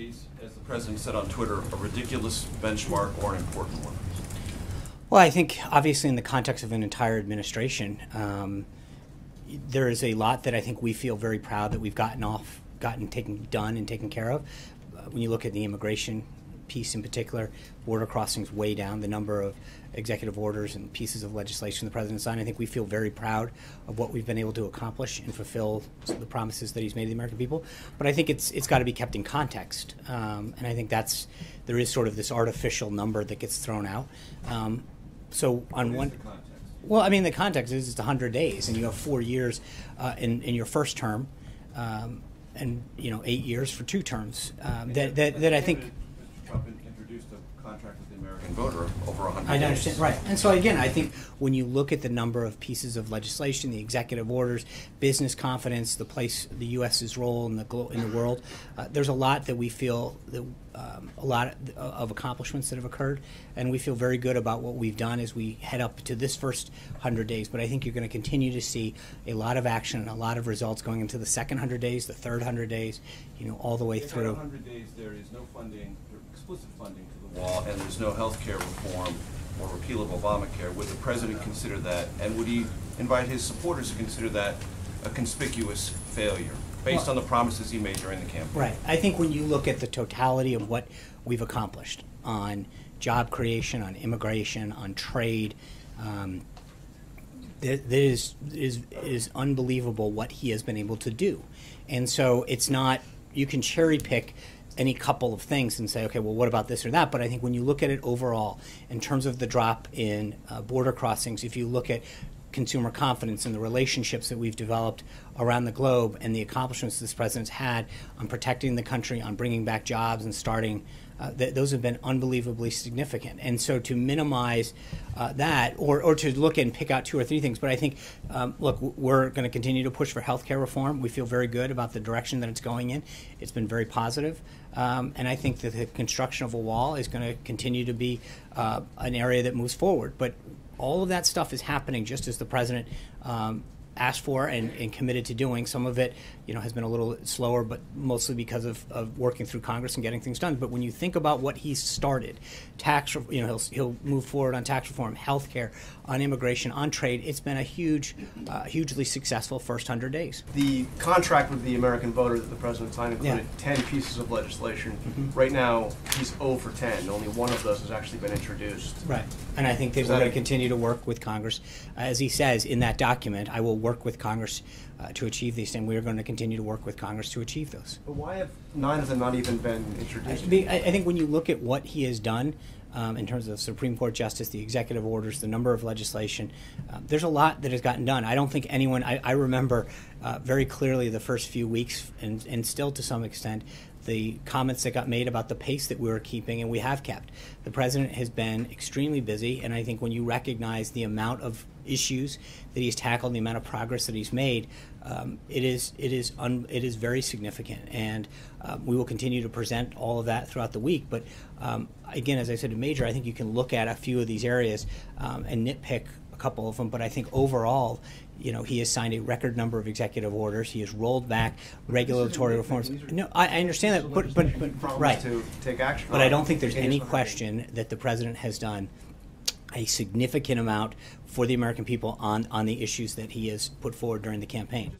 days, as the president said on Twitter, a ridiculous benchmark or an important one? Well, I think obviously in the context of an entire administration, there is a lot that I think we feel very proud that we've done and taken care of. When you look at the immigration piece in particular, border crossings way down, the number of executive orders and pieces of legislation the president signed, I think we feel very proud of what we've been able to accomplish and fulfill the promises that he's made to the American people. But I think it's got to be kept in context, and I think there is sort of this artificial number that gets thrown out. So on one. Well, I mean, the context is it's 100 days, and you have 4 years in your first term, and 8 years for 2 terms. That I think. Trump introduced a contract with the American voter over 100 I days. understand, right. And so again, I think when you look at the number of pieces of legislation, the executive orders, business confidence, the place, the U.S.'s role in the world, there's a lot that we feel that a lot of accomplishments that have occurred, and we feel very good about what we've done as we head up to this first 100 days. But I think you're going to continue to see a lot of action and a lot of results going into the second 100 days, the third 100 days, all the way through. In 100 days, there is no funding, explicit funding to the wall, and there's no health care reform or repeal of Obamacare. Would the president consider that, and would he invite his supporters to consider that a conspicuous failure based on the promises he made during the campaign? Right. I think when you look at the totality of what we've accomplished on job creation, on immigration, on trade, it is unbelievable what he has been able to do. And so it's not, you can cherry pick any couple of things and say, okay, well, what about this or that? But I think when you look at it overall, in terms of the drop in border crossings, if you look at consumer confidence and the relationships that we've developed around the globe and the accomplishments this president's had on protecting the country, on bringing back jobs and starting, those have been unbelievably significant. And so to minimize that or to look and pick out 2 or 3 things, but I think, look, we're going to continue to push for health care reform. We feel very good about the direction that it's going in. It's been very positive. And I think that the construction of a wall is going to continue to be an area that moves forward. But all of that stuff is happening just as the president asked for and committed to doing. Some of it, has been a little slower, but mostly because of working through Congress and getting things done. But when you think about what he's started, he'll move forward on tax reform, health care, on immigration, on trade. It's been a hugely successful first 100 days. The contract with the American voter that the president signed included 10 pieces of legislation. Mm-hmm. Right now, he's 0 for 10. Only one of those has actually been introduced. Right. And I think that we're going to continue to work with Congress. As he says in that document, I will work with Congress to achieve these, and we are going to continue to work with Congress to achieve those. But why have 9 of them not even been introduced? I think when you look at what he has done in terms of Supreme Court justice, the executive orders, the number of legislation, there's a lot that has gotten done. I don't think anyone, I remember very clearly the first few weeks, and still to some extent, the comments that got made about the pace that we were keeping, and we have kept. The president has been extremely busy, and I think when you recognize the amount of issues that he's tackled, the amount of progress that he's made, it is very significant, and we will continue to present all of that throughout the week. But again, as I said to Major, I think you can look at a few of these areas and nitpick a couple of them, but I think overall, he has signed a record number of executive orders. He has rolled back regulatory reforms. No, I understand that, but right. To take action. But I don't think there's any question that the president has done a significant amount for the American people on the issues that he has put forward during the campaign.